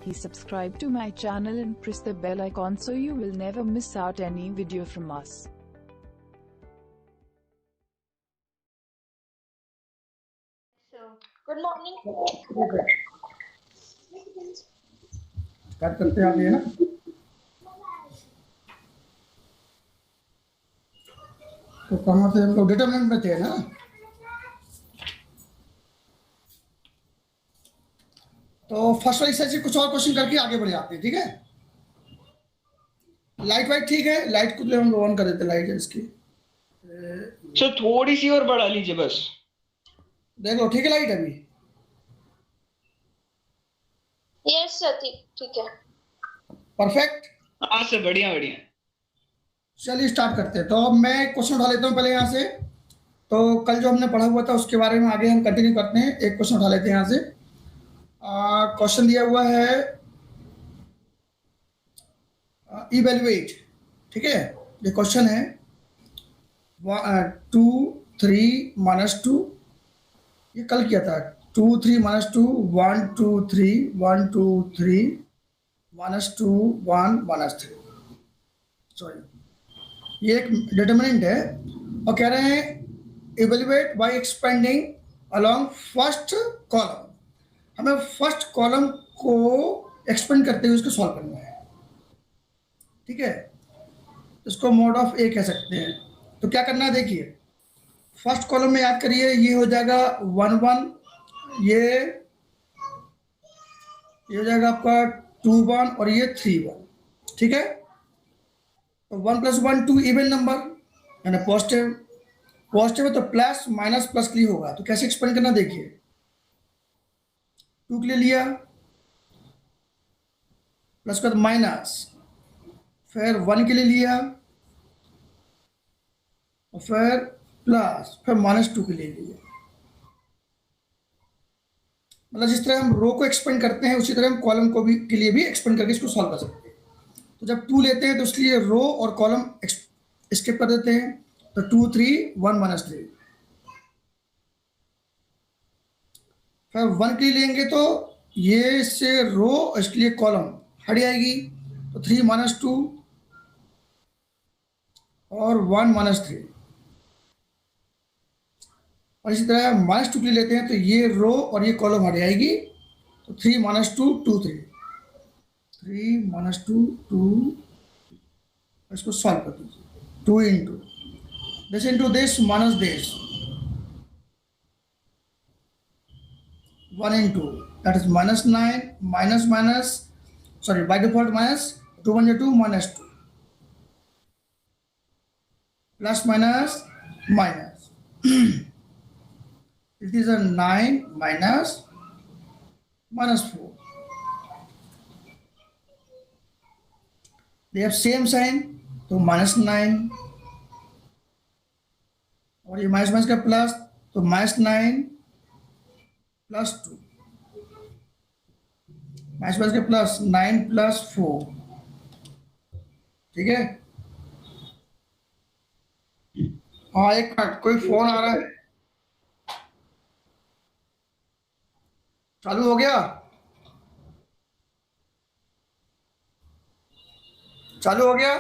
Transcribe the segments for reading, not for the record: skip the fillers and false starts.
Please subscribe to my channel and press the bell icon so you will never miss out any video from us. So, good morning. Start करते हैं आप ये ना। तो कहाँ से हम लोग डिटरमिनेंट में थे ना। तो फर्स्ट वाली से कुछ और क्वेश्चन करके आगे बढ़ जाते हैं, ठीक है। लाइट वाइट ठीक है, लाइट को हम ऑन कर देते हैं, लाइट है इसकी। सर थोड़ी सी और बढ़ा लीजिए बस। देख लो, ठीक है लाइट अभी। यस सर, ठीक है। परफेक्ट। हाँ सर, बढ़िया बढ़िया। चलिए स्टार्ट करते हैं। तो अब मैं क्वेश्चन उठा लेता हूँ पहले यहाँ से। तो कल जो हमने पढ़ा हुआ था उसके बारे में आगे हम कंटिन्यू करते हैं। एक क्वेश्चन उठा लेते हैं यहाँ से। क्वेश्चन दिया हुआ है इवेल्युएट, ठीक है। ये क्वेश्चन है 2 3 -2। ये कल किया था 2 3 -2 1 2 3 1 2 3 -2 1 -3। सॉरी, ये एक डिटरमिनेंट है और कह रहे हैं evaluate by expanding along first column. हमें फर्स्ट कॉलम को एक्सपेंड करते हुए इसको सॉल्व करना है, ठीक है। इसको मोड ऑफ ए कह सकते हैं। तो क्या करना है, देखिए फर्स्ट कॉलम में याद करिए, ये हो जाएगा 1 1, ये हो जाएगा आपका 2 1 और ये 3 1, ठीक है। तो 1 + 1 2 इवन नंबर यानी पॉजिटिव। पॉजिटिव है तो प्लस माइनस प्लस के लिए होगा। तो कैसे एक्सपेंड करना, देखिए 2 के लिए लिया, प्लस के बाद माइनस, फिर 1 के लिए लिया और फिर प्लस, फिर -2 के लिए लिया। मतलब जिस तरह हम रो को एक्सपेंड करते हैं उसी तरह हम कॉलम को भी के लिए भी एक्सपेंड करके इसको सॉल्व कर सकते हैं। तो जब 2 लेते हैं तो इसलिए रो और कॉलम स्किप कर देते हैं। तो 2 3 1 -3। फिर 1 के लिए लेंगे तो ये से रो, इसके लिए कॉलम हट जाएगी। तो 3 -2 और 1 -3। और इसी तरह -2 के लिए लेते हैं तो ये रो और ये कॉलम हट जाएगी। तो 3 -2 2 3 3 -2 2। इसको सॉल्व कर दीजिए। 2 into this minus this 1 into that is -9 minus minus, sorry by default minus, 2 1 2 -2 plus minus minus. It is a 9 minus -4. They have same sign, तो -9 और ये माइनस माइनस का प्लस, तो -9 + 2 माइनस माइनस का प्लस 9 + 4, ठीक है। हाँ एक मिनट, कोई फोन आ रहा है। चालू हो गया, चालू हो गया।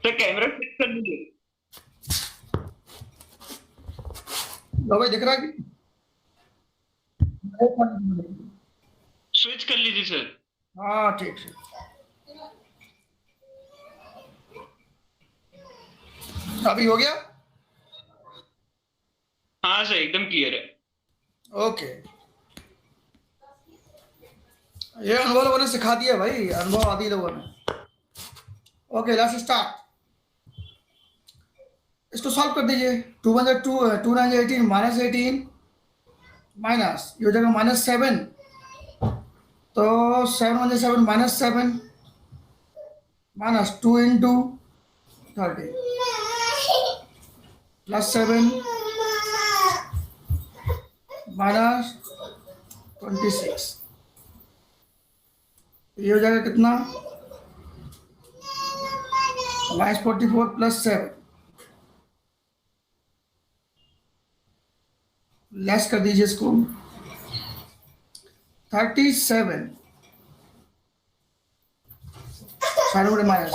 सर कैमरा फिक्स कर लीजिए। लो भाई, दिख रहा है कि स्विच कर लीजिए सर। हाँ ठीक है। अभी हो गया। हाँ सर, एकदम क्लियर है। ओके, ये अनुभव लोगों ने सिखा दिया भाई, अनुभव आदि लोगों ने। Okay let's start. इसको सॉल्व कर दीजिए। 2 1 2 2 9 18 -18 माइनस, ये हो जाएगा -7। तो 7 1 7 -7 -2 इंटू 30 +7 -26। ये हो जाएगा कितना, -44 + 7, लेस कर दीजिए इसको। 37 साइड में माइनस।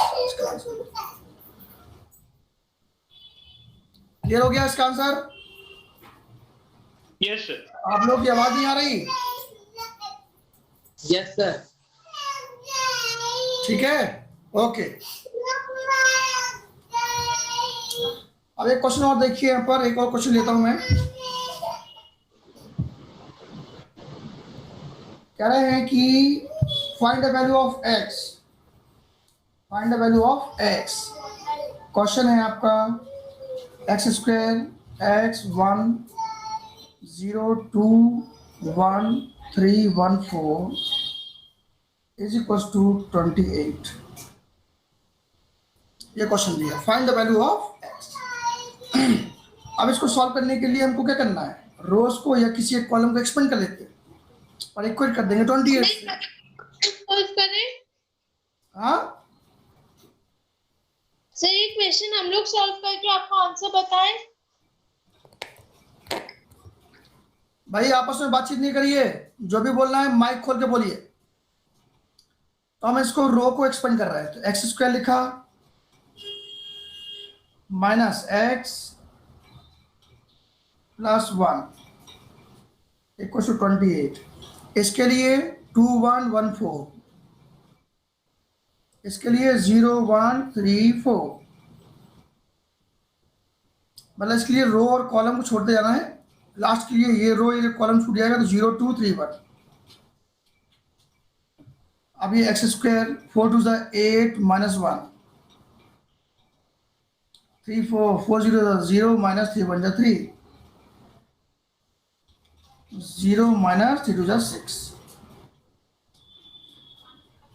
क्लियर हो गया इसका आंसर? Yes sir. आप लोग की आवाज नहीं आ रही? Yes sir. ठीक है, ओके। अब एक क्वेश्चन और देखिए, यहाँ पर एक और क्वेश्चन लेता हूं मैं। कह रहे हैं कि find the value of x, find the value of x. Question है आपका x square x 1 0 2 1 3 1 4 is equal to 28। ये क्वेश्चन दिया, find the value of x. अब इसको सॉल्व करने के लिए हमको क्या करना है, रोज को या किसी एक कॉलम को एक्सपेंड कर लेते हैं और इक्वेट कर देंगे 28 से। सॉल्व करें हाँ सर, ये क्वेश्चन हम लोग सॉल्व करके आपको आंसर बताएं। भाई आपस में बातचीत नहीं करिए, जो भी बोलना है माइक खोल के बोलिए। तो हम इसको रो को एक्सपेंड कर रहे हैं, तो एक्स स्क्वायर लिखा minus x plus 1 equal to 28। इसके लिए 2 1 1 4, इसके लिए 0 1 3 4, मतलब इसके लिए रो और कॉलम को छोड़ते जाना है। लास्ट के लिए ये रो ये कॉलम छूट जाएगा, तो 0 2 3 1। अब ये x square 4 2 8 minus 1 3 4 4 0 0 minus 3 1 3 0 minus 3 2 6।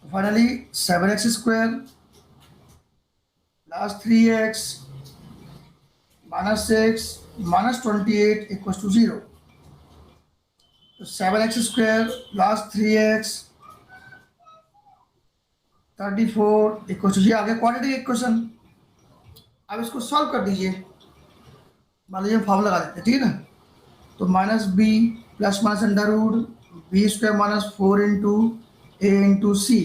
Finally 7x square plus 3x minus 6 minus 28 equal to 0। तो 7x square plus 3x 34 equal to, ये आगे क्वाड्रेटिक इक्वेशन। अब इसको सॉल्व कर दीजिए, मान लीजिए फॉर्मूला लगा देते हैं, ठीक है ना। तो minus B plus minus under root B square minus 4 into A into C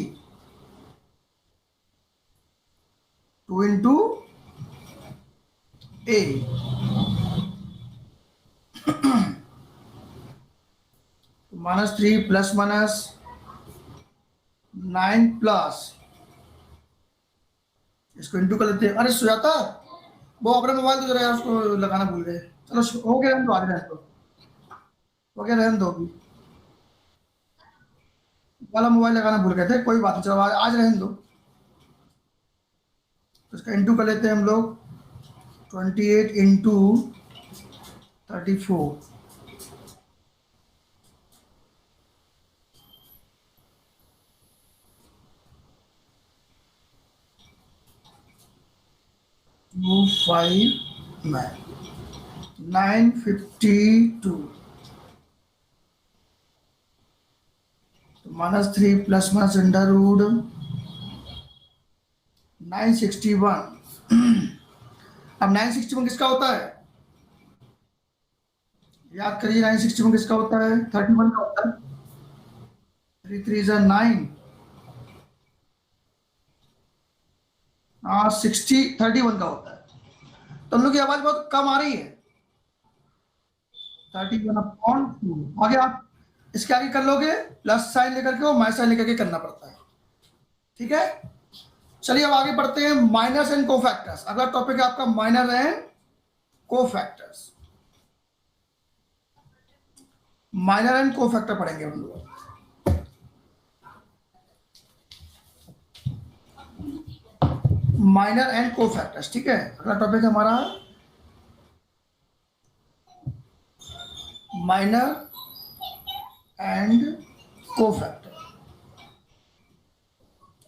2 into A. Minus 3 plus minus 9 plus, इसको इंटू कर लेते हैं। अरे सुजाता वो अपना मोबाइल तो जरा यार उसको लगाना भूल गए। चलो हो गया, रहने दो, आगे रहने दो, हो गया, रहने दो। अभी वाला मोबाइल लगाना भूल गए थे, कोई बात नहीं, चलो आज रहने दो। तो इसका इंटू कर लेते हैं हम लोग, 28 इंटू 34 952 तो minus 3 plus minus under root 961। अब 961 किसका होता है, याद करिए, 961 किसका होता है, 31 का होता है। 3 3 is 9, 60 31 का होता है। तो हम लोग की आवाज बहुत कम आ रही है, 31/2। आगे आप इसके आगे कर लोगे, प्लस साइन लेकर के और माइनस साइन लेकर के करना पड़ता है, ठीक है। चलिए अब आगे बढ़ते हैं, माइनर्स एंड कोफैक्टर्स। अगला टॉपिक है आपका minor and cofactors. Minor and cofactor पढ़ेंगे हम लोग। माइनर एंड कोफैक्टर्स, ठीक है। अगला टॉपिक है हमारा minor and cofactor.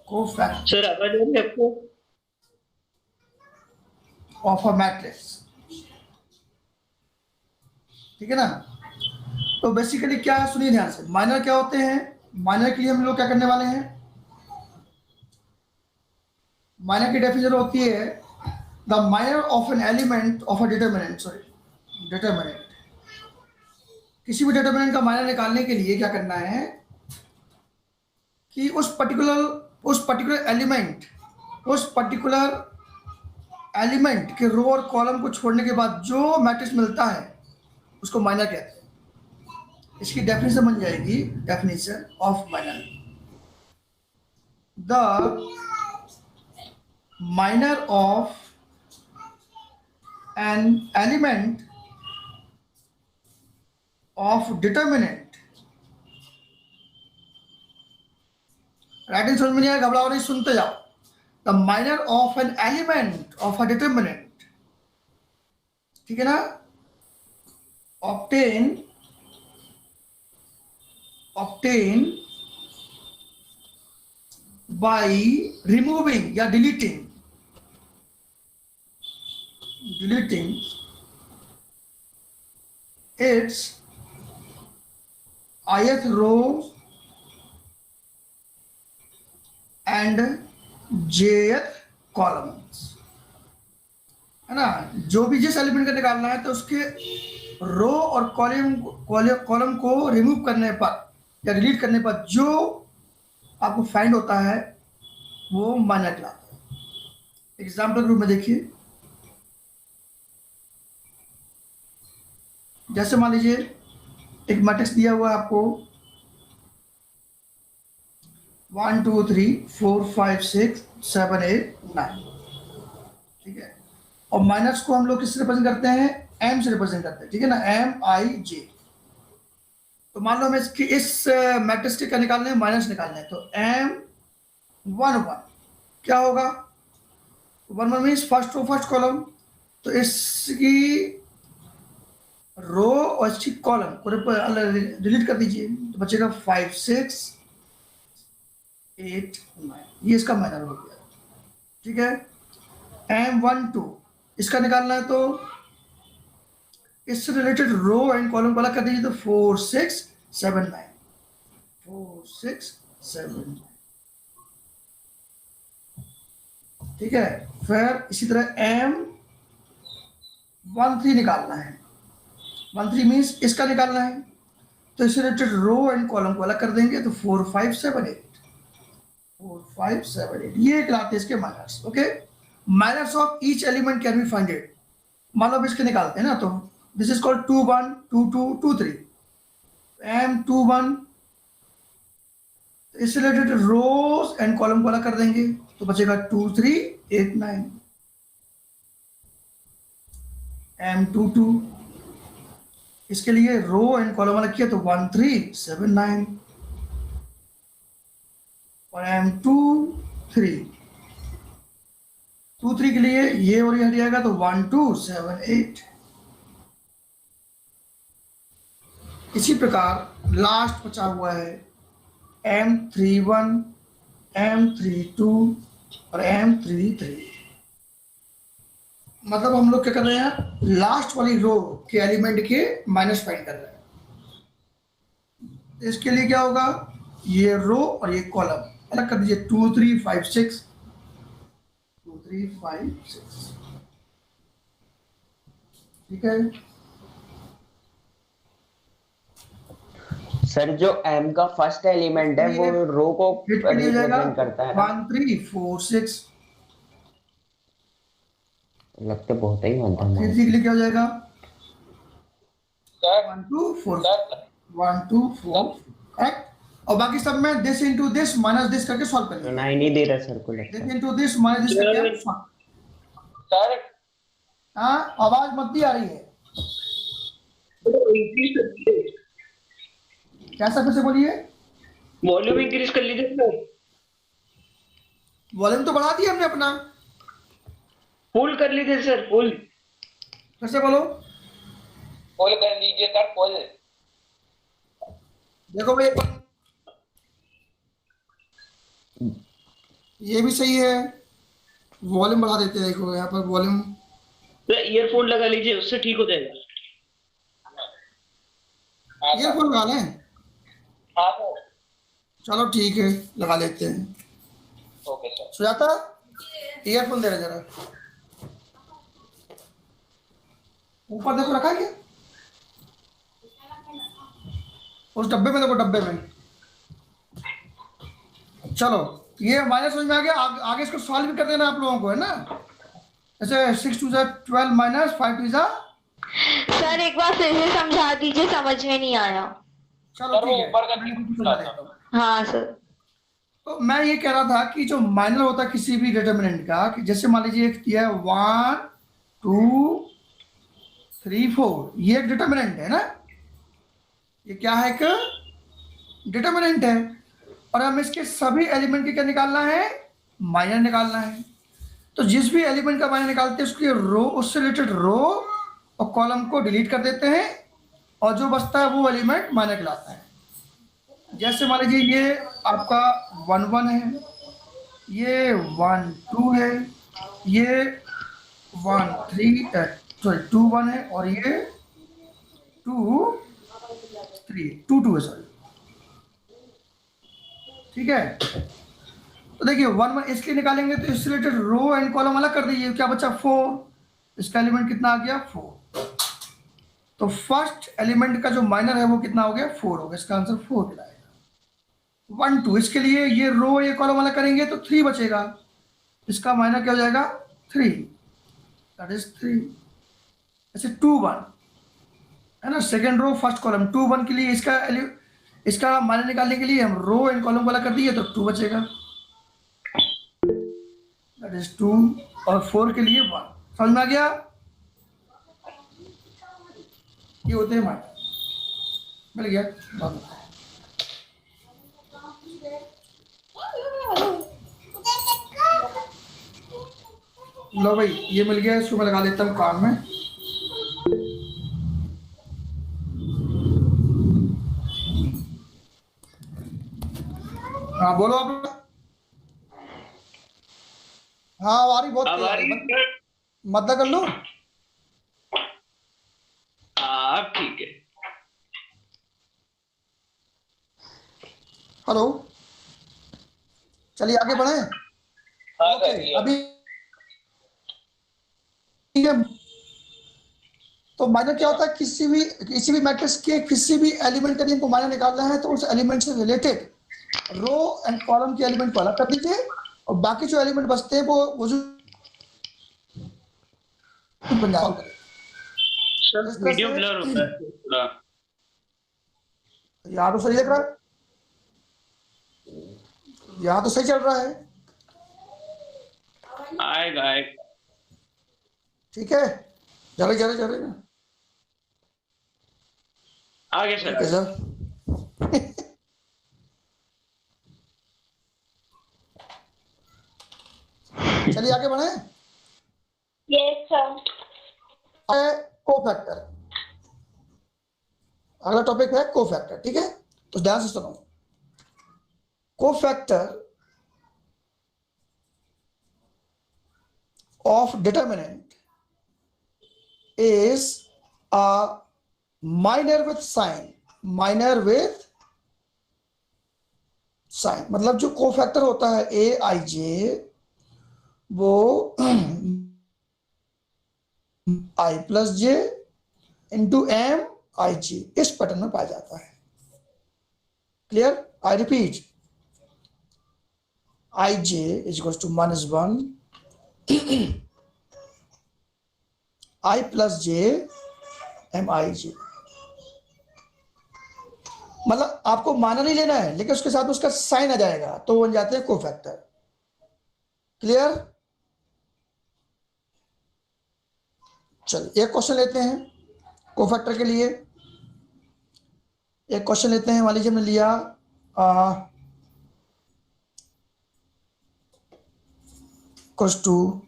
Cofactor sir आवाज आ रही है आपको? ऑफ अ मैट्रिक्स, ठीक है ना। तो बेसिकली क्या है, सुनिए ध्यान से। माइनर क्या होते हैं, माइनर के लिए हम लोग क्या करने वाले हैं। माइनर की डेफिनेशन होती है the minor of an element of a determinant, sorry determinant. किसी भी डिटरमिनेंट का माइनर निकालने के लिए क्या करना है कि उस पर्टिकुलर एलिमेंट उस पर्टिकुलर एलिमेंट के रो और कॉलम को छोड़ने के बाद जो मैट्रिक्स मिलता है उसको माइनर कहते हैं। इसकी डेफिनेशन बन जाएगी, definition of minor, the minor of an element of determinant. Writing समझ में नहीं आया, घबराओ नहीं, सुनते जाओ। The minor of an element of a determinant, ठीक है ना, ऑब्टेन बाय रिमूविंग या deleting its ith row and jth columns, है ना। जो भी जिस एलिमेंट का निकालना है तो उसके रो और कॉलम को रिमूव करने पर या डिलीट करने पर जो आपको फाइंड होता है वो माइनर कहलाता है। एग्जाम्पल ग्रुप में देखिए, जैसे मान लीजिए एक मैट्रिक्स दिया हुआ है आपको 1 2 3 4 5 6 7 8 9, ठीक है, और माइनस को हम लोग किससे रिप्रेजेंट करते हैं, एम से रिप्रेजेंट करते हैं, ठीक है ना, एम आई जे। तो मान लो हमें इस मैट्रिक्स के क्या निकालने हैं, माइनस निकालने हैं, तो एम 1 1 क्या होगा, 1 1 means first row first column, तो इसकी रो और इसकी कॉलम को डिलीट कर दीजिए, तो बचेगा 5 6 8 9, ये इसका माइनर हो गया, ठीक है। एम 1 2 इसका निकालना है, तो इससे रिलेटेड रो एंड कॉलम को अलग कर दीजिए, तो 4 6 7 9 4 6 7 9, ठीक है। फिर इसी तरह एम 1 3 निकालना है, 1 3 मीन्स इसका निकालना है, तो इससे रिलेटेड रो एंड कॉलम को अलग कर देंगे, तो 4 5 7 8 4 5 7 8, ये कहलाते हैं इसके minors. Okay, minors of each element can be finded. मान लो अब इसके निकालते हैं ना, तो दिस इज कॉल्ड 2 1 2 2 2 3, एम 2 1, इससे रिलेटेड रोज एंड कॉलम को अलग कर देंगे, तो बचेगा 2 3 8 9, एम 2 2, इसके लिए रो एंड कॉलम अलग किया, तो 1 3 7 9, और एम 2 3 2 3 के लिए ये और ये हट जाएगा, तो 1 2 7 8। इसी प्रकार लास्ट बचा हुआ है एम 3 1, एम 3 2 और एम 3 3। मतलब हम लोग क्या कर रहे हैं, लास्ट वाली रो के एलिमेंट के माइनस फाइंड कर रहे हैं। इसके लिए क्या होगा, ये रो और ये कॉलम अलग कर दीजिए, 2 3 5 6 2 3 5 6, ठीक है। सर जो m का फर्स्ट एलिमेंट है वो रो को रिप्रेजेंट करता है, 1 3 4 6, लगता बहुत ही बनता है। 3 3 के लिए क्या हो जाएगा, 1 2 4 1 2 4, करेक्ट। और बाकी सब में this into this minus this करके सॉल्व करेंगे। नहीं नहीं दे रहा सर को लगता दिस है। इनटू दिस माइनस दिस करके सर हाँ, आवाज मत भी आ रही है, कैसा, फिर से बोलिए। वॉल्यूम इंक्रीज कर लीजिए सर, वॉल्यूम तो बढ़ा दिया हमने अपना, फुल कर लीजिए सर, फुल। फिर से बोलो, फुल कर लीजिए सर, फुल। देखो भाई, ये भी सही है, वॉल्यूम बढ़ा देते हैं, देखो यहाँ पर वॉल्यूम, तो ईयरफोन लगा लीजिए, उससे ठीक हो जाएगा। ईयरफोन लगा लें, हाँ चलो ठीक है, लगा लेते हैं। Okay sir. सुजाता ईयरफोन दे रहे जरा, ऊपर देखो रखा है क्या, उस डब्बे में देखो, डब्बे में। चलो ये माइनस समझ में आ गया। आगे इसको सॉल्व भी कर देना आप लोगों को, है ना। जैसे 6 2 12 माइनस 5 2 सर एक बार फिर से समझा दीजिए, समझ में नहीं आया। चलो ठीक है। हाँ सर। तो मैं ये कह रहा था कि जो माइनर होता है किसी भी डिटर्मिनेंट का, कि जैसे मान लीजिए एक दिया है 1 2 3 4, ये एक डिटर्मिनेंट है ना, ये क्या है, एक डिटर्मिनेंट है। और हमें इसके सभी एलिमेंट की क्या निकालना है, माइनर निकालना है। तो जिस भी एलिमेंट का माइनर निकालते हैं उसकी रो, उससे रिलेटेड रो और कॉलम को डिलीट कर देते हैं, और जो बचता है वो एलिमेंट माइनर कहलाता है। जैसे मान लीजिए ये आपका 1 1 है, ये 1 2 है, ये 1 3 2 1 है, और ये 2 3 2 2 है, सॉरी, ठीक है। तो देखिए 1 1 इसलिए निकालेंगे तो इससे रिलेटेड रो एंड कॉलम अलग कर दीजिए, क्या बचा 4, इसका एलिमेंट कितना आ गया 4। तो फर्स्ट एलिमेंट का जो माइनर है वो कितना हो गया 4 हो गया, इसका आंसर 4 मिलाएगा। 1 2 इसके लिए ये रो ये कॉलम अलग करेंगे तो 3 बचेगा, इसका माइनर क्या हो जाएगा 3, दैट इज 3। ऐसे 2 1 है ना, सेकेंड रो फर्स्ट कॉलम 2 1 के लिए इसका माइनर निकालने के लिए हम रो एंड कॉलम वाला कर दिए तो 2 बचेगा, दैट इज 2। और 4 के लिए 1। समझ में आ गया, ये होते हैं माइनर। मिल गया बात। लो भाई ये मिल गया, इसको मैं लगा लेता हूँ काम में। हाँ बोलो आप। हाँ आ रही, बहुत मतलब कर लो। हाँ ठीक है। हेलो, चलिए आगे बढ़े। ओके अभी तो माइनर क्या होता है, किसी भी मैट्रिक्स के किसी भी एलिमेंट का हमको माइनर निकालना है तो उस एलिमेंट से रिलेटेड रो एंड कॉलम के एलिमेंट को अलग कर दीजिए, और बाकी जो एलिमेंट बचते हैं वो जो बन जाएगा। वीडियो ब्लर होता है थोड़ा। यहाँ तो सही लग रहा है, यहाँ तो सही चल रहा है। आएगा ठीक है, चले ना आगे सर। चलिए आगे बढ़े। Yes sir. कोफैक्टर, अगला टॉपिक है कोफैक्टर, ठीक है। तो ध्यान से सुनो। Cofactor of determinant is a minor with sign, मतलब जो कोफैक्टर होता है ए आई जे, वो I plus J into M I G इस पैटर्न में पाया जाता है। Clear? I repeat, I J is equal to -1 I plus J M I G. मतलब आपको माना नहीं लेना है, लेकिन उसके साथ उसका साइन आ जाएगा तो बन जाते हैं कोफैक्टर। क्लियर? चलिए एक क्वेश्चन लेते हैं कोफैक्टर के लिए। एक क्वेश्चन लेते हैं, मान लीजिए हमने लिया इक्वल्स टू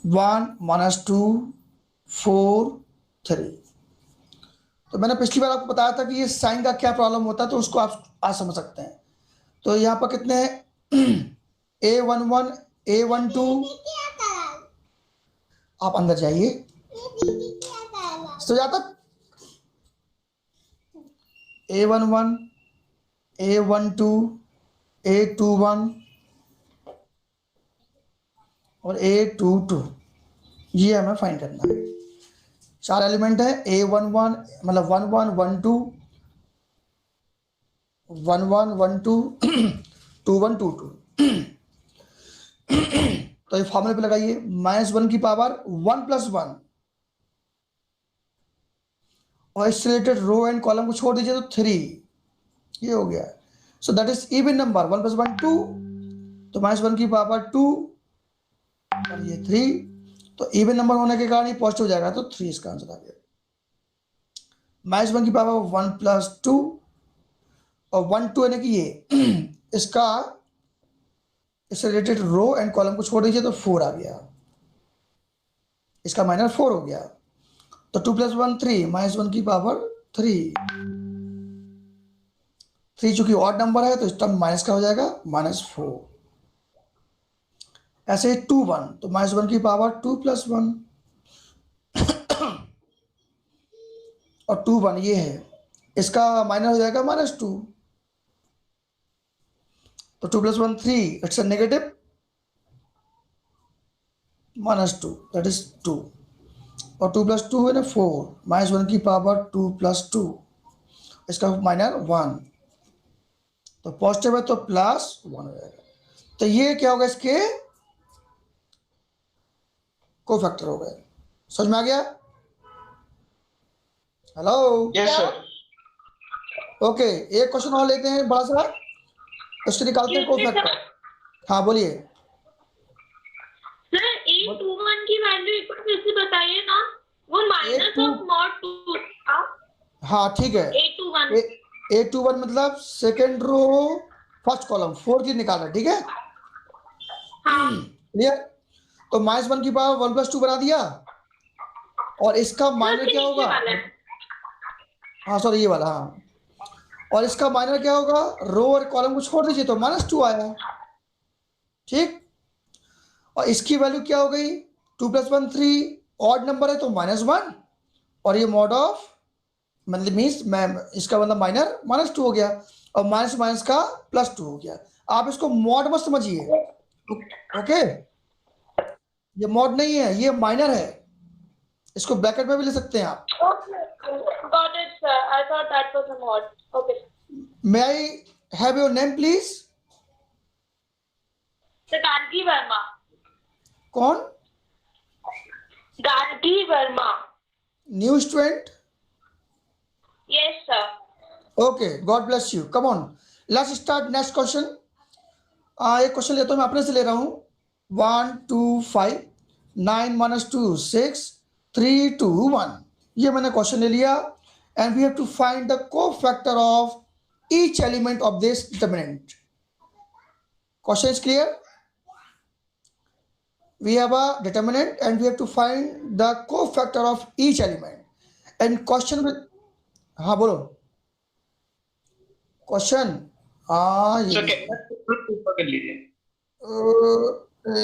1 -2 4 3। तो मैंने पिछली बार आपको बताया था कि ये साइन का क्या प्रॉब्लम होता है, तो उसको आप आज समझ सकते हैं। तो यहाँ पर कितने A11 A12, आप अंदर जाइए तो यहाँ तक A11 A12 A21 और A22, ये हमें फाइंड करना है। 4 एलिमेंट है, A11 मतलब 1 1 1 2 1 1 1 2 2 1 2 2। तो ये फॉर्मूले पे लगाइए, -1 की पावर 1 + 1 और इससे रिलेटेड रो एंड कॉलम को छोड़ दीजिए तो 3, ये हो गया। So that is even number, 1 + 1 2, तो -1 की पावर 2 और ये 3, तो इवन नंबर होने के कारण ये पॉजिटिव हो जाएगा, तो 3 इसका आंसर आ गया। -1 की पावर 1 + 2 और 1 2 यानी कि ये इसका इससे रिलेटेड रो एंड कॉलम को छोड़ दीजिए तो 4 आ गया, इसका माइनर 4 हो गया। तो 2 + 1 3, -1 की पावर 3, 3 चूंकि ऑड नंबर है तो इस टर्म माइनस का हो जाएगा -4। ऐसे ही 2 1, तो -1 की पावर 2 + 1 और 2 1 ये है, इसका माइनर हो जाएगा -2, तो 2 + 1 3, it's a negative -2, that is 2, और 2 + 2 है ना 4, -1 की पावर 2 + 2, इसका माइनर 1, तो पॉजिटिव है तो +1 हो जाएगा। तो ये क्या होगा, इसके कोफैक्टर हो गए। समझ में आ गया? Hello, yes sir. ओके, एक क्वेश्चन और लेते हैं बड़ा सा, उससे निकालते हैं कोफैक्टर। हाँ बोलिए सर। 821 की वैल्यू एक बार फिर से बताइए ना, वो -(mod)2 था। हाँ ठीक है, 821 821 मतलब सेकेंड रो फर्स्ट कॉलम 4 की निकालना, ठीक है? क्लियर? तो -1 की पावर 1 + 2 बना दिया, और इसका माइनर क्या होगा? हाँ सॉरी, ये वाला, हाँ, और इसका माइनर क्या होगा? रो और कॉलम को छोड़ दीजिए तो -2 आया, ठीक। और इसकी वैल्यू क्या हो गई? 2 + 1 3, ऑड नंबर है तो -1, और ये मॉड ऑफ मतलब मीन्स इसका मतलब माइनर -2 हो गया, और माइनस माइनस का +2 हो गया। आप इसको मॉड मत समझिए, ओके? ये मॉड नहीं है, ये माइनर है, इसको ब्रैकेट में भी ले सकते हैं आप। Got it, sir. I thought that was a mod. Okay. May I have your name please? Sir, Gargi Verma. कौन? Gargi Verma. New student? Yes, sir. Okay, God bless you. Come on, let's start next question. एक question लेता हूँ, मैं अपने से ले रहा हूँ। 1 2 5 9 - 2 6 3 2 1, ये मैंने क्वेश्चन ले लिया, and we have to find the cofactor of each element of this determinant. Question is clear? We have a determinant and we have to find the cofactor of each element. And question with, हाँ बोलो question. Sir कर लीजिए।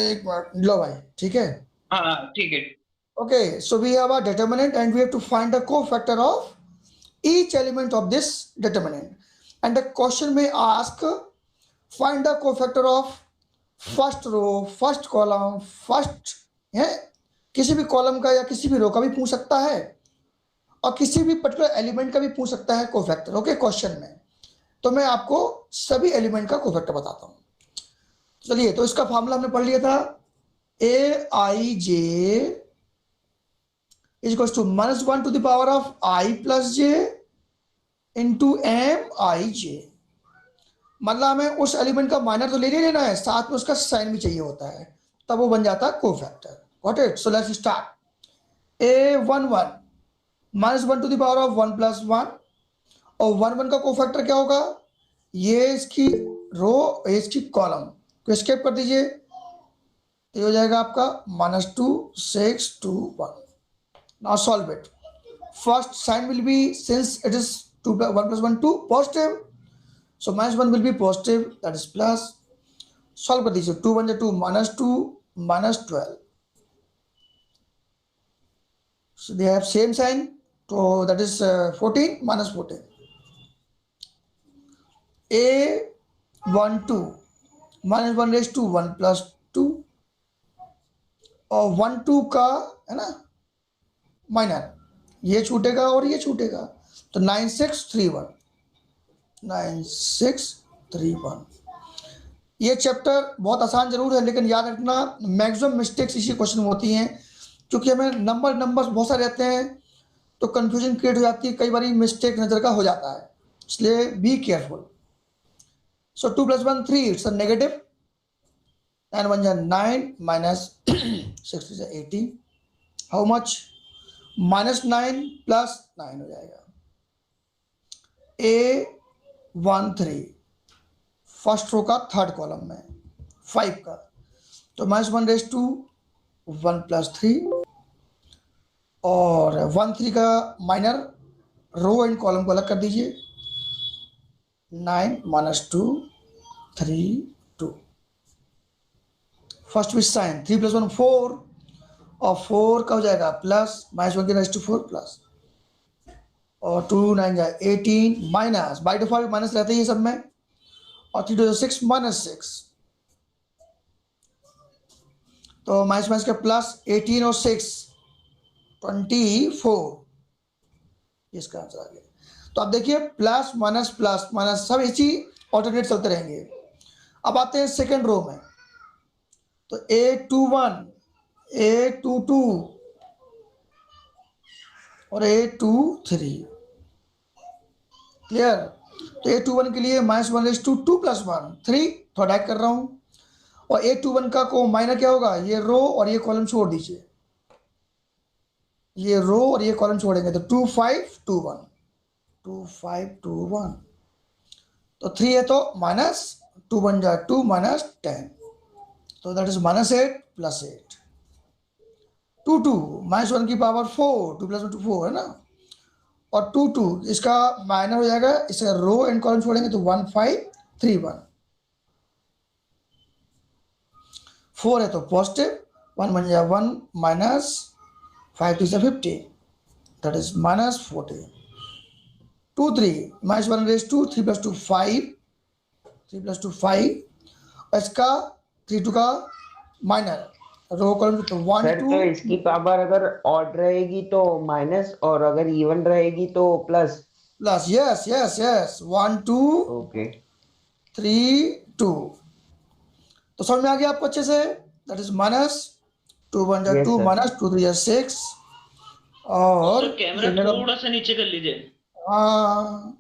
एक minute low भाई, ठीक है? हाँ ठीक है। Okay, so we have a determinant and we have to find the cofactor of each element of this determinant. And the question may ask, find the cofactor of first row, first column, first है, किसी भी column का या किसी भी रो का भी पूछ सकता है, और किसी भी पर्टिकुलर एलिमेंट का भी पूछ सकता है कोफैक्टर, ओके? क्वेश्चन में तो मैं आपको सभी एलिमेंट का कोफैक्टर बताता हूँ। चलिए, तो इसका फॉर्मूला हमने पढ़ लिया था, Aij = -1 to the power of I + j into Mij। मतलब हमें उस एलिमेंट का माइनर तो ले लेना है, साथ में उसका साइन भी चाहिए होता है, तब वो बन जाता है cofactor. Got it? So let's start. A11 -1 to the power of 1 + 1, और 1 1 का कोफैक्टर क्या होगा? ये इसकी रो, इसकी कॉलम को स्किप कर दीजिए, तो हो जाएगा आपका -2 6 2 1। Now solve it. First sign will be, since it is 1 + 1 2 positive, so -1 will be positive, that is plus। solve कर दीजिए, 2 1 2 -2 -12, so they have same sign, so that is 14 -14। A12 -1 + 2, और 1 2 का है ना माइनर, ये छूटेगा और ये छूटेगा, तो 9 6 3 1 9 6 3 1। ये चैप्टर बहुत आसान जरूर है, लेकिन याद रखना मैक्सिमम मिस्टेक्स इसी क्वेश्चन में होती हैं, क्योंकि हमें नंबर्स बहुत सारे रहते हैं तो कंफ्यूजन क्रिएट हो जाती है, कई बार मिस्टेक नजर का हो जाता है, इसलिए be careful. So 2 + 1 3, it's a negative, 9 × 1 = 9 minus 6 × 18, how much, -9 + 9 हो जाएगा। A13 फर्स्ट रो का थर्ड कॉलम में 5 का, तो -1 + 3 और 1 3 का माइनर रो एंड कॉलम को अलग कर दीजिए, 9 - 2 3 2। फर्स्ट विथ साइन 3 + 1 4 और 4 का हो जाएगा प्लस, -1 प्लस, और 2 9 × 18 माइनस, बाई डिफॉल्ट माइनस रहते ही सब में, और 3 2 6 -6, तो माइनस का प्लस, 18 और 6 24, इसका आंसर आ गया। तो आप देखिए प्लस माइनस सब इसी ऑल्टरनेट चलते रहेंगे। अब आते हैं सेकेंड रो में, तो A21 A22 और A23, क्लियर। तो A21 के लिए -1 2 + 1 3, थोड़ा ऐड कर रहा हूं, और A21 का को माइनर क्या होगा, ये रो और ये कॉलम छोड़ दीजिए, ये रो और ये कॉलम छोड़ेंगे, तो 2 5 2 1 2 5 2 1, तो 3 है तो -2 बन जाए 2 -10, तो दैट इज -8 + 8, 2 2 -1 की पावर 4, 2 + 1 2 4 है ना, और 2 2 इसका माइनर हो जाएगा, इसका रो एंड कॉलम छोड़ेंगे तो 1 5 3 1, 4 है तो पॉजिटिव, 1 बन जाए 1 -5 3 50, दैट इज -40, 2 3 -1 2 3 + 2 5, 3 + 2 5, इसका 3 2 का माइनर रो कॉलम तो 1 सर 2, तो इसकी पावर अगर ऑड रहेगी तो माइनस, और अगर इवन रहेगी तो प्लस। यस 1 2 ओके 3 2, तो समझ में आ गया आपको अच्छे से, दैट इज -2 1 Yes, 2 sir. -2 3 6, और सर कैमरा थोड़ा सा नीचे कर लीजिए। हाँ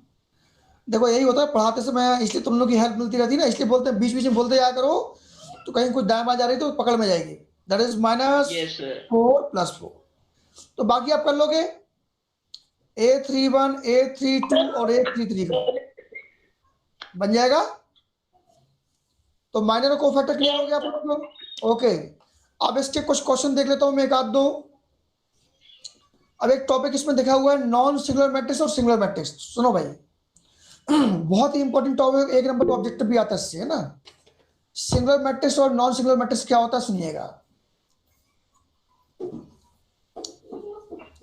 देखो यही होता है पढ़ाते समय, इसलिए तुम लोग की हेल्प मिलती रहती है ना, इसलिए बोलते हैं बीच बीच में बोलते जाया करो, तो कहीं कुछ दाएं बाएं जा रही तो पकड़ में जाएगी, दैट इज Yes, sir. -4 + 4, तो बाकी आप कर लोगे, A31 A32 और A33 का बन जाएगा, तो माइनर को फैक्टर क्लियर हो गया आप लोग। ओके, अब इसके कुछ क्वेश्चन देख लेता हूं मैं, एक आध दो। अब एक टॉपिक इसमें देखा हुआ है नॉन सिंगुलर मैट्रिक्स और सिंगुलर मैट्रिक्स, सुनो भाई बहुत ही इंपॉर्टेंट टॉपिक, 1 नंबर का ऑब्जेक्टिव भी आता है इससे, है ना। सिंगुलर मैट्रिक्स और नॉन सिंगुलर मैट्रिक्स क्या होता है सुनिएगा।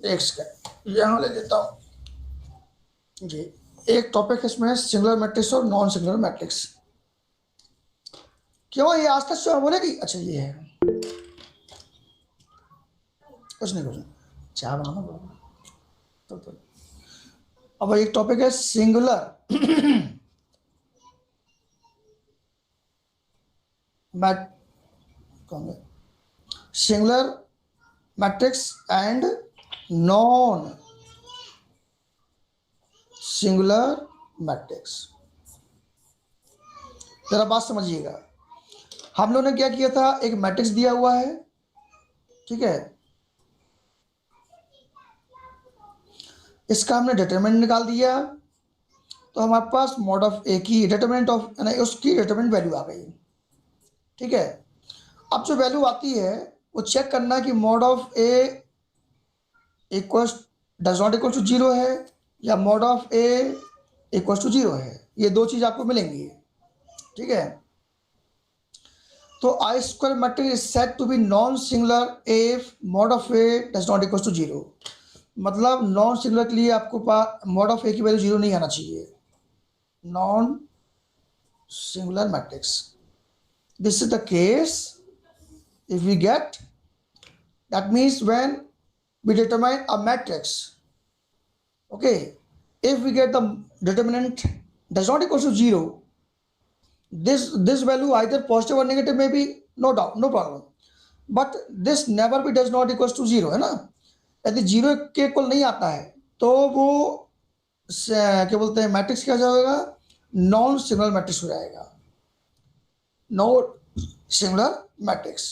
एक सेकंड यहां ले लेता हूं जी, एक टॉपिक इसमें सिंगुलर मैट्रिक्स और नॉन सिंगुलर मैट्रिक्स। क्यों ये आज तक बोलेगी, अच्छा ये है, कुछ नहीं चाह बनाना तो अब एक टॉपिक है singular singular matrix and non singular matrix. जरा बात समझिएगा, हम लोगों ने क्या किया था, एक मैट्रिक्स दिया हुआ है, ठीक है, इसका हमने डिटरमिनेंट निकाल दिया, तो हमारे पास मॉड ऑफ ए की डिटरमिनेंट ऑफ उसकी डिटरमिनेंट वैल्यू आ गई, ठीक है। अब जो वैल्यू आती है वो चेक करना कि mod of A equal does not equal to 0 है या mod of A equal to 0 है, ये दो चीज आपको मिलेंगी, ठीक है। तो a square matrix is said to be non singular if mod of A does not equal to 0, मतलब नॉन सिंगुलर के लिए आपको पास मॉड ऑफ ए की वैल्यू 0 नहीं आना चाहिए, non singular matrix. This is the case if we get, that means when we determine a matrix, okay, if we get the determinant does not equal to 0, this value either positive or negative may be, no doubt, no problem, but this never be does not equals to 0 है ना. यदि 0 के equal नहीं आता है तो वो क्या बोलते हैं मैट्रिक्स क्या जाएगा, नॉन सिंगुलर मैट्रिक्स हो जाएगा, नॉन सिंगुलर मैट्रिक्स.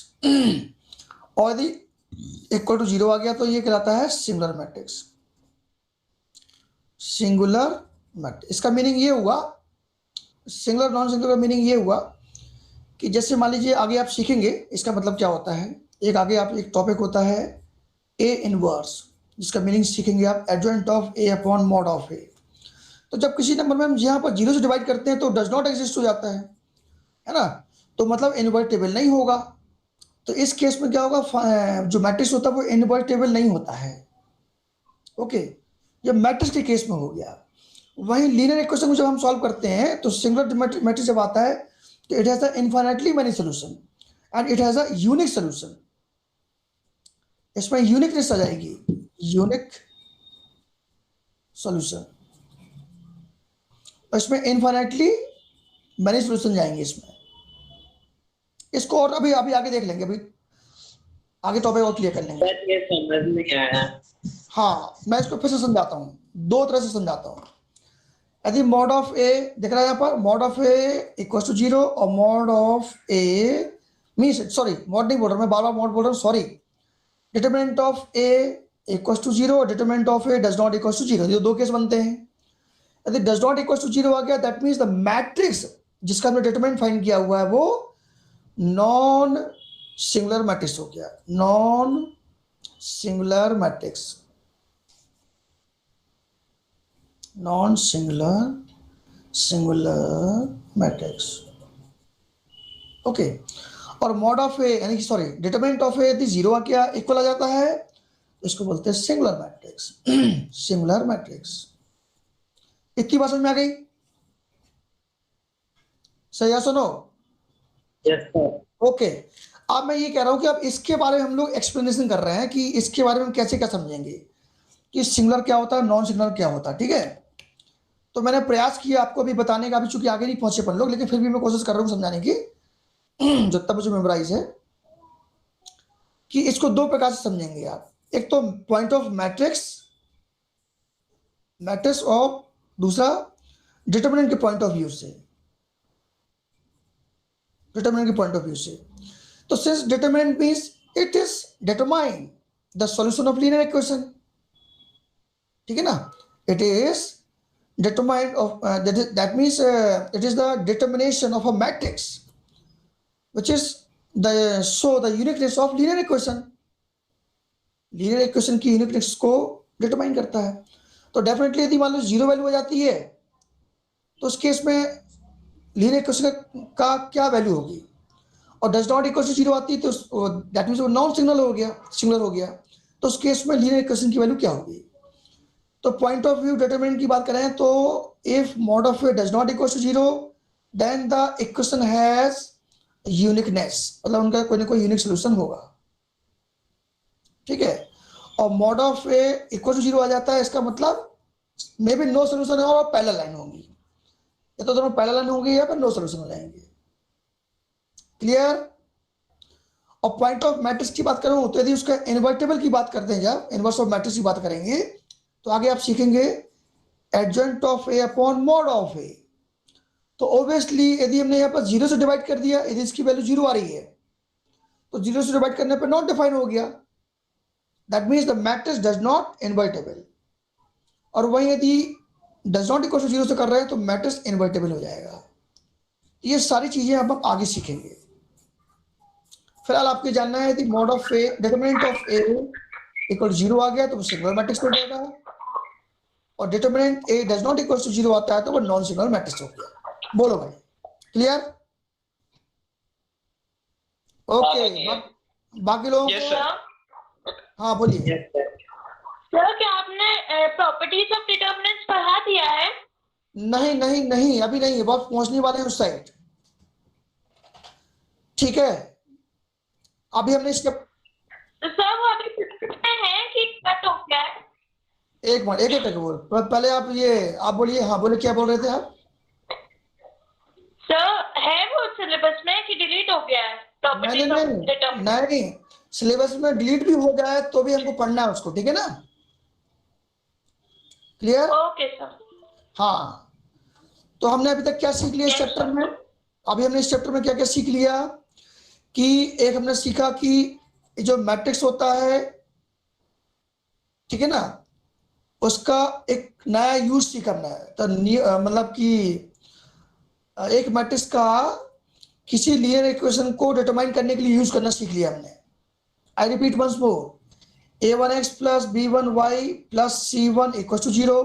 और यदि इक्वल टू 0 आ गया तो ये कहलाता है सिंगुलर मैट्रिक्स. सिंगुलर मैट्रिक्स इसका मीनिंग ये हुआ, सिंगुलर नॉन सिंगुलर का मीनिंग ये हुआ कि जैसे मान लीजिए आगे आप सीखेंगे इसका मतलब क्या होता है. एक आगे आप एक टॉपिक होता है ए इनवर्स, जिसका मीनिंग सीखेंगे आप adjoint of A upon mod of A. तो जब किसी नंबर में हम यहाँ पर 0 से डिवाइड करते हैं तो डज नॉट एग्जिस्ट हो जाता है ना, तो मतलब इनवर्टेबल नहीं होगा. तो इस केस में क्या होगा, जो मैट्रिक्स होता है वो इनवर्टेबल नहीं होता है. ओके, ये मैट्रिक्स के केस में हो गया. वहीं लीनियर इक्वेशन को जब हम सॉल्व करते हैं तो सिंगुलर मैट्रिक्स जब आता है तो it has a infinitely many solution and it has a unique solution. इसमें यूनिकनेस आ जाएगी, यूनिक सॉल्यूशन. इसमें इनफाइनाइटली मेनी सॉल्यूशन जाएंगे इसमें. इसको और अभी आगे देख लेंगे, अभी आगे टॉपिक और क्लियर कर लेंगे. ये समझ नहीं आया. हाँ, मैं इसको फिर से समझाता हूँ, दो तरह से समझाता हूँ. यदि मॉड ऑफ ए दिख रहा है यहाँ पर, mod of A equal to 0 और mod of A means, sorry mod नहीं बोल रहा मैं, बार बार मॉड बोल रहा हूँ, sorry. Determinant of A equal to 0 और determinant of A does not equal to 0, ये दो केस बनते हैं. यदि डज नॉट इक्वल टू 0 आ गया दैट मीन्स द मैट्रिक्स जिसका हमने डिटरमिनेंट फाइंड किया हुआ है वो नॉन सिंगुलर मैट्रिक्स हो गया, non singular matrix, non singular matrix. Okay, और मॉड ऑफ ए यानी कि सॉरी डिटरमिनेंट ऑफ ए यदि 0 आ गया इक्वल आ जाता है इसको बोलते हैं सिंगुलर मैट्रिक्स. Singular matrix. इतनी बात समझ में आ गई? सही है, सुनो. Yes sir. ओके, अब मैं ये कह रहा हूं कि अब इसके बारे में हम लोग एक्सप्लेनेशन कर रहे हैं कि इसके बारे में हम कैसे क्या समझेंगे कि सिंगुलर क्या होता है, नॉन सिंगुलर क्या होता है. ठीक है, तो मैंने प्रयास किया आपको अभी बताने का, अभी चूंकि आगे नहीं पहुंचे अपन लोग, लेकिन फिर भी मैं कोशिश कर रहा हूँ समझाने की जितना मुझे मेमोराइज है, कि इसको दो प्रकार से समझेंगे आप. एक तो पॉइंट ऑफ मैट्रिक्स और दूसरा डिटरमिनेंट के पॉइंट ऑफ व्यू से, डिटरमिनेंट के पॉइंट ऑफ व्यू से. तो since determinant means it is determine the solution of linear equation. ठीक है ना, it is determined of that means it is the determination of a matrix which is the uniqueness of linear equation. linear equation की uniqueness को determine करता है. तो definitely यदि मान लो 0 वैल्यू हो जाती है तो उस केस में linear equation का क्या वैल्यू होगी, और does not equal to 0 आती है तो that means वो नॉन सिंगुलर हो गया. तो उस केस में linear equation की वैल्यू क्या होगी. तो पॉइंट ऑफ व्यू डिटरमिनेंट की बात करें तो if mod of A does not equal to 0 then the equation has uniqueness, मतलब उनका कोई ना कोई यूनिक सॉल्यूशन होगा. ठीक है, और mod of A equal to 0 आ जाता है इसका मतलब मे बी नो सॉल्यूशन है और पैरेलल लाइन होंगी, या तो दोनों पैरेलल लाइन होंगी या फिर नो सॉल्यूशन हो जाएंगे. क्लियर. और पॉइंट ऑफ मैट्रिक्स की बात करूं तो यदि उसका इनवर्टेबल की बात करते हैं, जब इनवर्स ऑफ मैट्रिक्स की बात करेंगे तो आगे आप सीखेंगे adjoint of A upon mod of A. तो ऑब्वियसली यदि हमने यहाँ पर 0 से डिवाइड कर दिया, यदि इसकी वैल्यू 0 आ रही है तो 0 से डिवाइड करने पर नॉट डिफाइन हो गया, that means the matrix does not invertible. और वहीं यदि डज नॉट इक्वल टू 0 से कर रहे हैं तो मैट्रिक्स इनवर्टेबल हो जाएगा. ये सारी चीजें अब हम आगे सीखेंगे. फिलहाल आपको जानना है यदि mod of A determinant of A equal to 0 आ गया तो वो सिंगुलर मैट्रिक्स हो जाएगा, और determinant A does not equal to 0 आता है तो वो नॉन सिंगुलर मैट्रिक्स हो गया. बोलो भाई, क्लियर. ओके, बाकी लोग हाँ बोलिए. सर क्या आपने प्रॉपर्टीज ऑफ डिटरमिनेंट्स पढ़ा दिया है? नहीं अभी नहीं, बस पहुंचने वाले हैं उस साइड. ठीक है, अभी हमने इसके सर वो अभी है कि कट हो गया है? एक मिनट, एक बोल पहले आप बोलिए. हाँ बोले, क्या बोल रहे थे आप? सर है वो सिलेबस में कि डिलीट हो गया है? Properties of determinant. नहीं, सिलेबस में डिलीट भी हो जाए तो भी हमको पढ़ना है उसको, ठीक है ना? क्लियर? Okay sir. हाँ, तो हमने अभी तक क्या सीख लिया इस चैप्टर में? अभी हमने इस चैप्टर में क्या क्या सीख लिया कि एक हमने सीखा कि जो मैट्रिक्स होता है, ठीक है ना, उसका एक नया यूज सीखा हमने। तो मतलब कि एक मैट्रिक्स का किसी लीनियर इक्वेशन को डिटरमाइन करने के लिए यूज करना सीख लिया हमने। I repeat once more, a1x plus b1y plus c1 equals to 0,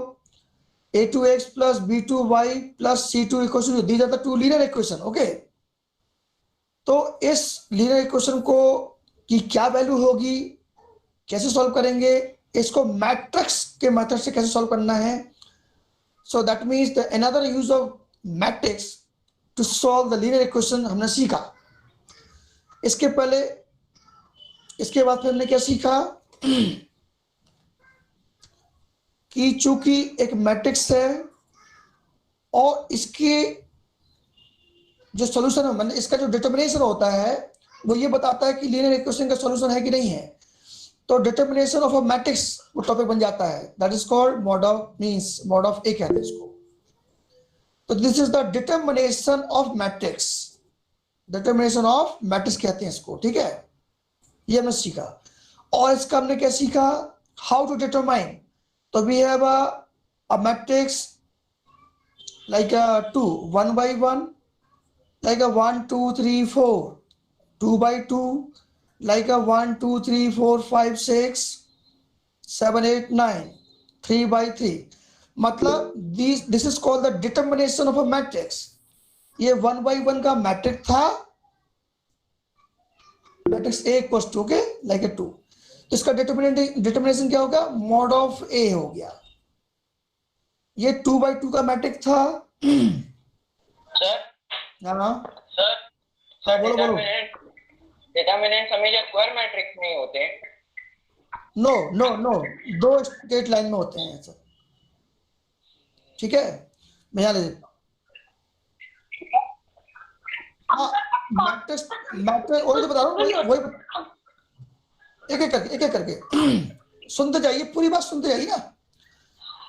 a2x plus b2y plus c2 equals to 0. These are the two linear equation. Okay, तो इस लीनियर इक्वेशन को की क्या वैल्यू होगी, कैसे सॉल्व करेंगे, इसको मैट्रिक्स के मेथड से कैसे सॉल्व करना है। So that means the another use of matrix to solve the linear equation हमने सीखा। इसके पहले, इसके बाद फिर हमने क्या सीखा कि चूंकि एक मैट्रिक्स है और इसके जो सॉल्यूशन है, मतलब इसका जो डिटर्मिनेशन होता है वो ये बताता है कि लीनियर इक्वेशन का सॉल्यूशन है कि नहीं है। तो डिटर्मिनेशन ऑफ अ मैट्रिक्स वो टॉपिक बन जाता है, that is called mod of, means mod of A कहते हैं इसको। तो this is the determination of matrix, determination of matrix कहते हैं इसको, ठीक है? ये हमने सीखा। और इसका हमने क्या सीखा, हाउ टू डिटरमाइन। तो we have a matrix like a 2 1 by 1, like a 1 2 3 4 2 by 2, like a 1 2 3 4 5 6 7 8 9 3 by 3। मतलब this is called the determination of a matrix। ये 1 by 1 का मैट्रिक्स था, matrix A equals to, okay, like a 2। इसका determination क्या होगा, mod of A हो गया। ये 2 by 2 का मैट्रिक्स था। सर हाँ सर सर बोलो बोलो। डिटरमिनेंट हमेशा स्क्वायर मैट्रिक्स में होते हैं? नो नो नो, दो स्ट्रेट लाइन में होते हैं सर, ठीक है? मैं यहाँ ले देता हूँ। मैट्रिक्स वही तो बता रहा हूँ, वही एक एक करके सुनते जाइए, पूरी बात सुनते जाइए ना।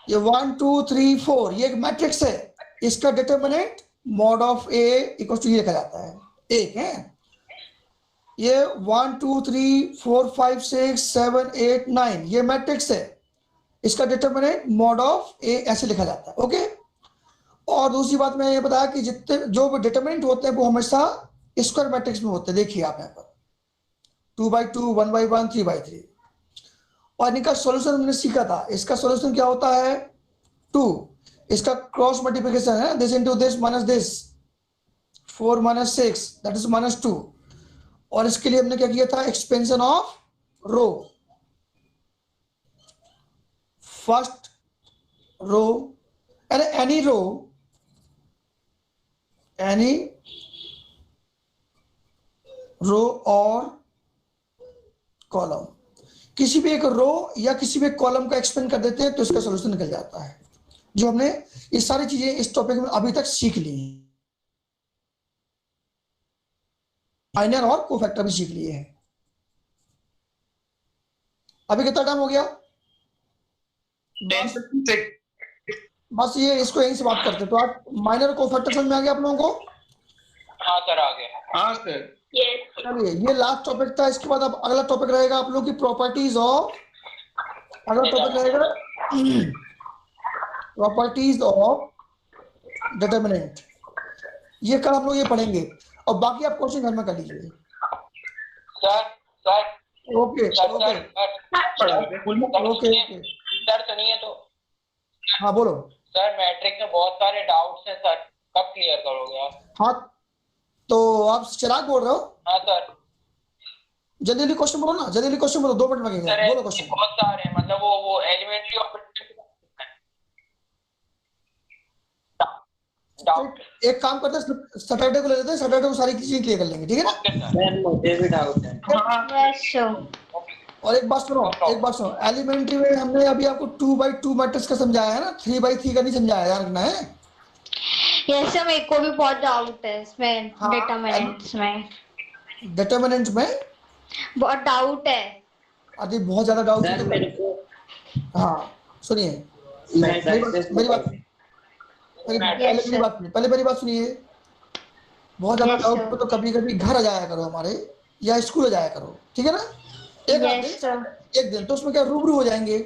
ये 1 2 3 4 ये एक मैट्रिक्स है, इसका determinant mod of A equal to ये लिखा जाता है, एक है। ये 1 2 3 4 5 6 7 8 9 ये मैट्रिक्स है, इसका डिटर्मिनेंट मॉड ऑफ ए ऐसे लिखा जाता है, ओके। और दूसरी बात मैं ये बताया कि जितने जो डिटर्मिनेंट होते हैं वो हमेशा स्क्वायर मैट्रिक्स में होते हैं। देखिए आप यहाँ पर 2 by 2 1 by 1 3 by 3। और इनका सॉल्यूशन हमने सीखा था। इसका सॉल्यूशन क्या होता है, 2, इसका क्रॉस मल्टीप्लिकेशन है, this into this minus this, 4 minus 6 that is -2। और इसके लिए हमने क्या किया था, expansion of row, first row and any row और कॉलम, किसी भी एक रो या किसी भी एक कॉलम का एक्सपेंड कर देते हैं तो इसका सॉल्यूशन निकल जाता है। जो हमने ये सारी चीजें इस टॉपिक में अभी तक सीख ली हैं, माइनर और कोफैक्टर भी सीख लिए हैं। अभी कितना टाइम हो गया, बस ये इसको यहीं से बात करते हैं। तो आज माइनर और कोफैक्टर समझ में आ गया आप लोगों को? हाँ सर आ गया। हाँ सर चलिए ये लास्ट टॉपिक था। इसके बाद अब अगला टॉपिक रहेगा आप लोगों की प्रॉपर्टीज ऑफ, अगला टॉपिक रहेगा प्रॉपर्टीज ऑफ डिटर्मिनेंट। ये कल हम लोग ये पढ़ेंगे और बाकी आप क्वेश्चन घर में कर लीजिए। Sir okay okay okay sir सुनिए तो। हाँ बोलो सर मैट्रिक्स में बहुत सारे डाउट्स हैं सर, कब क्लियर करोगे आप? हाँ तो आप चिराग बोल रहे हो? हाँ सर जल्दी जल्दी क्वेश्चन बोलो ना, जल्दी जल्दी क्वेश्चन बोलो, 2 मिनट लगेंगे, बोलो क्वेश्चन। बहुत सारे हैं, मतलब वो एलिमेंट्री ऑपरेटर डाउट। एक काम करते हैं सैटरडे को ले लेते हैं, सैटरडे को सारी चीजें क्लियर कर लेंगे, ठीक है ना? सर मुझे भी डाउट है। और एक बात सुनो, एलिमेंट्री में हमने अभी आपको 2 by 2 मैट्रिक्स का समझाया है ना, 3 by 3 का नहीं समझाया, याद रखना है। यस सर, मेरे को भी बहुत डाउट है इसमें, हाँ, डिटरमिनेंट्स में डिटर्मिनेंट में बहुत डाउट है। यदि बहुत ज्यादा डाउट सर मेरे को हाँ सुनिए, मेरी बात पहले मेरी बात सुनिए। बहुत ज्यादा Yes, डाउट sir. हो तो कभी कभी घर आ जाया करो हमारे, या स्कूल आ जाया करो, ठीक है ना? एक Yes, sir. एक दिन तो उसमें क्या रूबरू हो जाएंगे,